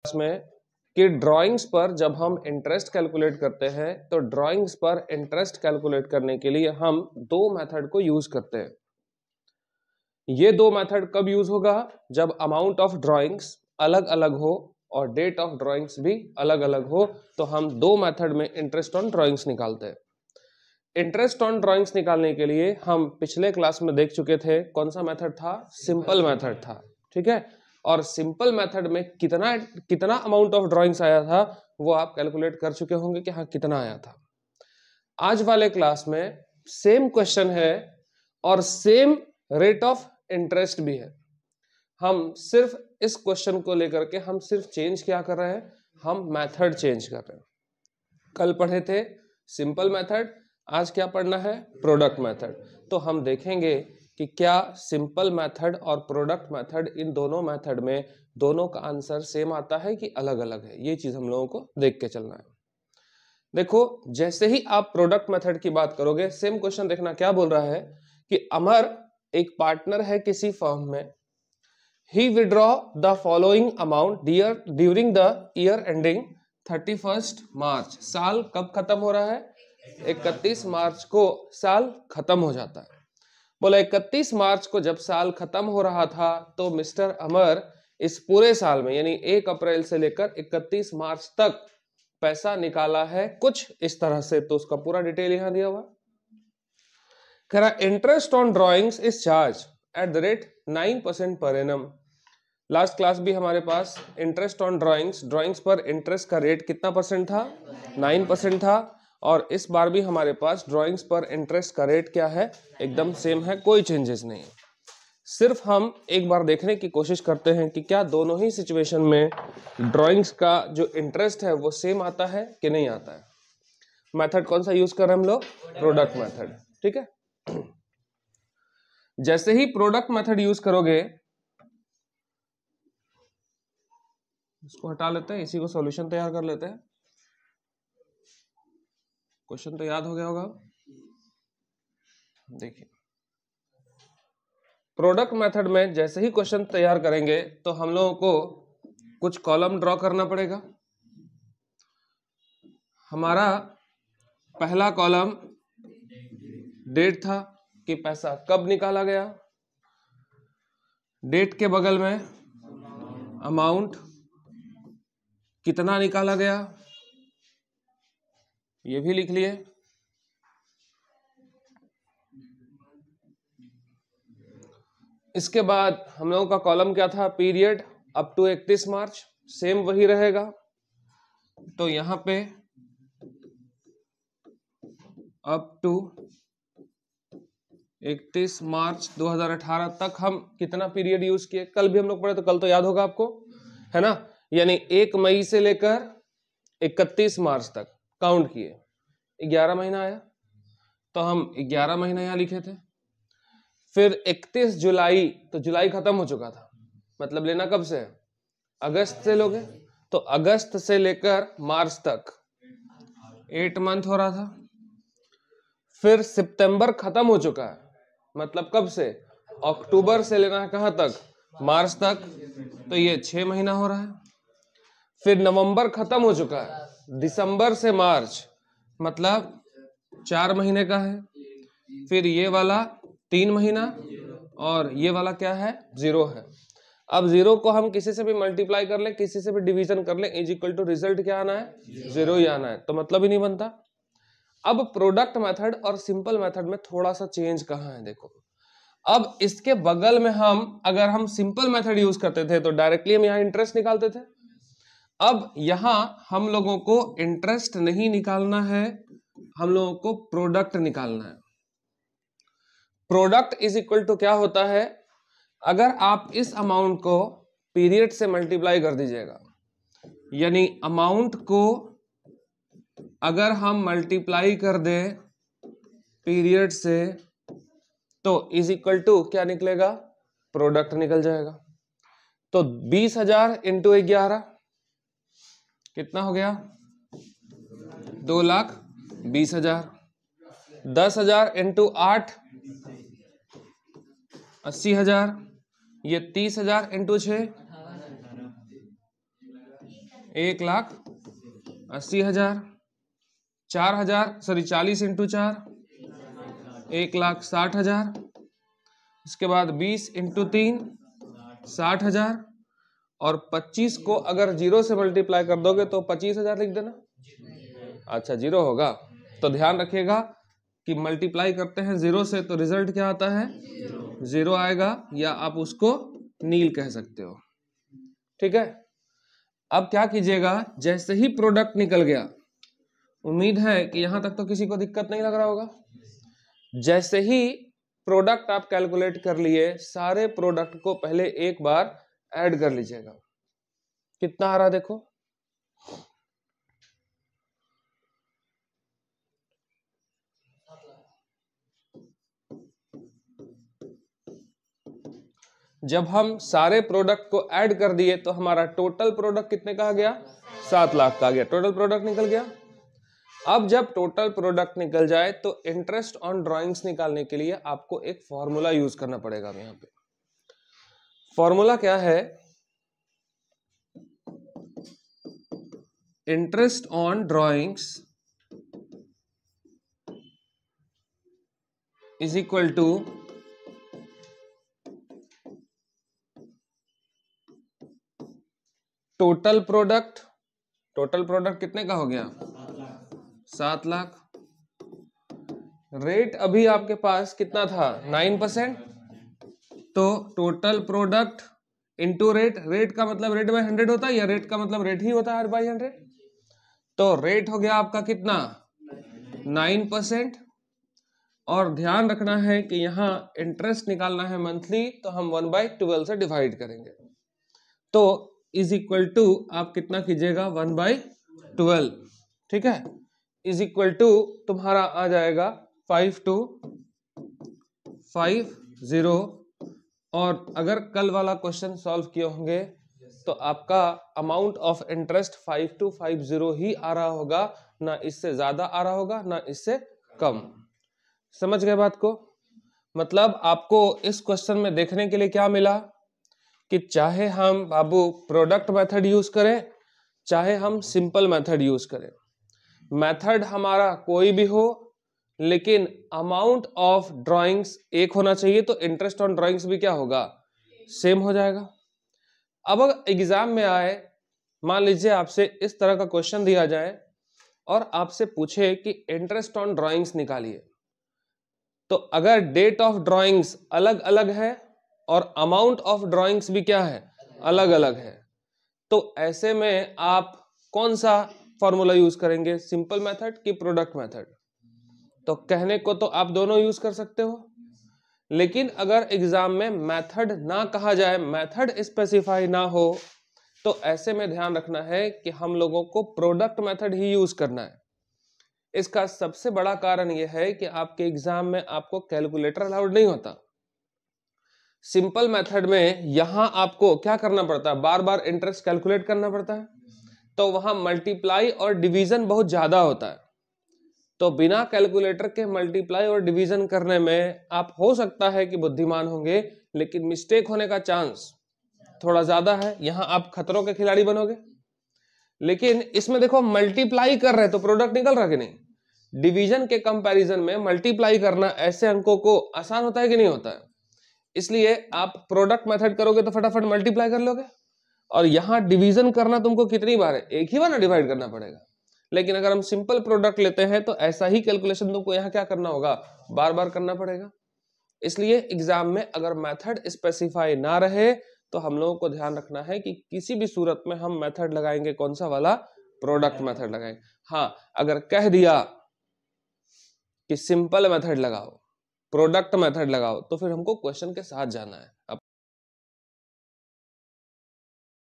में कि ड्राइंग्स पर जब हम इंटरेस्ट कैलकुलेट करते हैं तो ड्राइंग्स पर इंटरेस्ट कैलकुलेट करने के लिए हम दो मेथड को यूज करते हैं। ये दो मेथड कब यूज होगा? जब अमाउंट ऑफ ड्राइंग्स अलग अलग हो और डेट ऑफ ड्राइंग्स भी अलग अलग हो, तो हम दो मेथड में इंटरेस्ट ऑन ड्राइंग्स निकालते हैं। इंटरेस्ट ऑन ड्राइंग्स निकालने के लिए हम पिछले क्लास में देख चुके थे, कौन सा मेथड था? सिंपल मेथड था, ठीक है। और सिंपल मेथड में कितना कितना अमाउंट ऑफ ड्राइंग्स आया था वो आप कैलकुलेट कर चुके होंगे कि हाँ कितना आया था। आज वाले क्लास में सेम क्वेश्चन है और सेम रेट ऑफ इंटरेस्ट भी है। हम सिर्फ इस क्वेश्चन को लेकर के हम सिर्फ चेंज क्या कर रहे हैं? हम मेथड चेंज कर रहे हैं। कल पढ़े थे सिंपल मेथड, आज क्या पढ़ना है? Product method. तो हम देखेंगे कि क्या सिंपल मेथड और प्रोडक्ट मेथड, इन दोनों मेथड में दोनों का आंसर सेम आता है कि अलग अलग है। ये चीज हम लोगों को देख के चलना है। देखो, जैसे ही आप प्रोडक्ट मेथड की बात करोगे, सेम क्वेश्चन देखना क्या बोल रहा है कि अमर एक पार्टनर है किसी फर्म में। He withdraw the following amount during the year ending 31 March. साल कब खत्म हो रहा है? 31 मार्च को साल खत्म हो जाता है। बोला 31 मार्च को जब साल खत्म हो रहा था तो मिस्टर अमर इस पूरे साल में यानी 1 अप्रैल से लेकर 31 मार्च तक पैसा निकाला है कुछ इस तरह से। तो उसका पूरा डिटेल यहां दिया हुआ। कह रहा interest on drawings is charge at the rate 9% per annum. Last class भी हमारे पास इंटरेस्ट ऑन ड्राइंग्स पर इंटरेस्ट का रेट कितना परसेंट था? 9% था। और इस बार भी हमारे पास ड्राइंग्स पर इंटरेस्ट का रेट क्या है? एकदम सेम है, कोई चेंजेस नहीं है। सिर्फ हम एक बार देखने की कोशिश करते हैं कि क्या दोनों ही सिचुएशन में ड्राइंग्स का जो इंटरेस्ट है वो सेम आता है कि नहीं आता है। मेथड कौन सा यूज कर रहे हैं हम लोग? प्रोडक्ट मेथड, ठीक है। जैसे ही प्रोडक्ट मेथड यूज करोगे, इसको हटा लेते हैं, इसी को सॉल्यूशन तैयार कर लेते हैं। क्वेश्चन तो याद हो गया होगा। देखिए, प्रोडक्ट मेथड में जैसे ही क्वेश्चन तैयार करेंगे तो हम लोगों को कुछ कॉलम ड्रॉ करना पड़ेगा। हमारा पहला कॉलम डेट था कि पैसा कब निकाला गया। डेट के बगल में अमाउंट कितना निकाला गया, ये भी लिख लिए। इसके बाद हम लोगों का कॉलम क्या था? Period up to 31 March, same वही रहेगा। तो यहां पे अप टू 31 मार्च 2018 तक हम कितना पीरियड यूज किए? कल भी हम लोग पढ़े, तो कल तो याद होगा आपको, है ना। यानी 1 मई से लेकर 31 मार्च तक काउंट किए, 11 महीना आया। तो हम 11 महीना यहां लिखे थे। फिर 31 जुलाई, तो जुलाई खत्म हो चुका था, मतलब लेना कब से? अगस्त से लोगे। तो अगस्त से लेकर मार्च तक 8 मंथ हो रहा था। फिर सितंबर खत्म हो चुका है, मतलब कब से? अक्टूबर से लेना है कहां तक? मार्च तक, तो ये 6 महीना हो रहा है। फिर नवंबर खत्म हो चुका है, दिसंबर से मार्च, मतलब 4 महीने का है। फिर ये वाला 3 महीना, और ये वाला क्या है? 0 है। अब 0 को हम किसी से भी मल्टीप्लाई कर ले, किसी से भी डिवीजन कर ले, इज इक्वल टू रिजल्ट क्या आना है? 0 ही आना है। तो मतलब ही नहीं बनता। अब प्रोडक्ट मेथड और सिंपल मेथड में थोड़ा सा चेंज कहाँ है? देखो, अब इसके बगल में अगर हम सिंपल मेथड यूज करते थे तो डायरेक्टली हम यहाँ इंटरेस्ट निकालते थे। अब यहां हम लोगों को इंटरेस्ट नहीं निकालना है, हम लोगों को प्रोडक्ट निकालना है। प्रोडक्ट इज इक्वल टू क्या होता है? अगर आप इस अमाउंट को पीरियड से मल्टीप्लाई कर दीजिएगा, यानी अमाउंट को अगर हम मल्टीप्लाई कर दें पीरियड से, तो इज इक्वल टू क्या निकलेगा? प्रोडक्ट निकल जाएगा। तो 20,000 इंटू 11 कितना हो गया? 2,20,000। 10,000 इंटू 8 80,000। ये 30,000 इंटू 6 1,80,000, 40 इंटू 4 1,60,000, इसके बाद 20 इंटू 3 60,000, और 25 को अगर 0 से मल्टीप्लाई कर दोगे तो 25,000 लिख देना। अच्छा 0 होगा, तो ध्यान रखिएगा कि मल्टीप्लाई करते हैं 0 से तो रिजल्ट क्या आता है, 0 आएगा, या आप उसको नील कह सकते हो। ठीक है, अब क्या कीजिएगा, जैसे ही प्रोडक्ट निकल गया, उम्मीद है कि यहां तक तो किसी को दिक्कत नहीं लग रहा होगा। जैसे ही प्रोडक्ट आप कैलकुलेट कर लिए, सारे प्रोडक्ट को पहले एक बार ऐड कर लीजिएगा। कितना आ रहा देखो, जब हम सारे प्रोडक्ट को ऐड कर दिए तो हमारा टोटल प्रोडक्ट कितने का आ गया, 7 लाख का आ गया, टोटल प्रोडक्ट निकल गया। अब जब टोटल प्रोडक्ट निकल जाए तो इंटरेस्ट ऑन ड्राइंग्स निकालने के लिए आपको एक फॉर्मूला यूज करना पड़ेगा। यहाँ पे फॉर्मूला क्या है, interest on drawings is equal to total product. Total product कितने का हो गया, 7 लाख। रेट अभी आपके पास कितना था, 9%, तो total product into rate, rate का मतलब रेट बाय 100 होता है, या रेट का मतलब रेट ही होता है बाय 100, तो रेट हो गया आपका कितना, 9%। और ध्यान रखना है कि यहाँ इंटरेस्ट निकालना है मंथली, तो हम 1/12 से डिवाइड करेंगे, तो इज इक्वल टू आप कितना कीजिएगा, 1/12। ठीक है, इज इक्वल टू तुम्हारा आ जाएगा 5250। और अगर कल वाला क्वेश्चन सॉल्व किए होंगे तो आपका अमाउंट ऑफ इंटरेस्ट 5250 ही आ रहा होगा, ना इससे ज्यादा आ रहा होगा ना इससे कम। समझ गए बात को? मतलब आपको इस क्वेश्चन में देखने के लिए क्या मिला कि चाहे हम बाबू प्रोडक्ट मेथड यूज करें, चाहे हम सिंपल मेथड यूज करें, मेथड हमारा कोई भी हो, लेकिन अमाउंट ऑफ ड्राइंग्स एक होना चाहिए, तो इंटरेस्ट ऑन ड्राइंग्स भी क्या होगा, सेम हो जाएगा। अब अगर एग्जाम में आए, मान लीजिए आपसे इस तरह का क्वेश्चन दिया जाए और आपसे पूछे कि इंटरेस्ट ऑन ड्राइंग्स निकालिए, तो अगर डेट ऑफ ड्राइंग्स अलग अलग है और अमाउंट ऑफ ड्राइंग्स भी क्या है, अलग अलग है, तो ऐसे में आप कौन सा फॉर्मूला यूज करेंगे, सिंपल मेथड कि प्रोडक्ट मेथड? तो कहने को तो आप दोनों यूज कर सकते हो, लेकिन अगर एग्जाम में मेथड ना कहा जाए, मेथड स्पेसिफाई ना हो, तो ऐसे में ध्यान रखना है कि हम लोगों को प्रोडक्ट मेथड ही यूज करना है। इसका सबसे बड़ा कारण यह है कि आपके एग्जाम में आपको कैलकुलेटर अलाउड नहीं होता। सिंपल मेथड में यहां आपको क्या करना पड़ता है, बार बार इंटरेस्ट कैलकुलेट करना पड़ता है, तो वहां मल्टीप्लाई और डिवीजन बहुत ज्यादा होता है। तो बिना कैलकुलेटर के मल्टीप्लाई और डिवीजन करने में आप हो सकता है कि बुद्धिमान होंगे, लेकिन मिस्टेक होने का चांस थोड़ा ज्यादा है। यहां आप खतरों के खिलाड़ी बनोगे। लेकिन इसमें देखो मल्टीप्लाई कर रहे हैं तो प्रोडक्ट निकल रहा कि नहीं, डिवीजन के कंपैरिजन में मल्टीप्लाई करना ऐसे अंकों को आसान होता है कि नहीं होता है। इसलिए आप प्रोडक्ट मेथड करोगे तो फटाफट मल्टीप्लाई कर लोगे, और यहां डिवीजन करना तुमको कितनी बार है, एक ही बार ना डिवाइड करना पड़ेगा। लेकिन अगर हम सिंपल प्रोडक्ट लेते हैं तो ऐसा ही कैलकुलेशन तुमको यहाँ क्या करना होगा, बार बार करना पड़ेगा। इसलिए एग्जाम में अगर मेथड स्पेसिफाई ना रहे तो हम लोगों को ध्यान रखना है कि किसी भी सूरत में हम मेथड लगाएंगे कौन सा वाला, प्रोडक्ट मेथड लगाएंगे। हाँ, अगर कह दिया कि सिंपल मेथड लगाओ, प्रोडक्ट मेथड लगाओ, तो फिर हमको क्वेश्चन के साथ जाना है,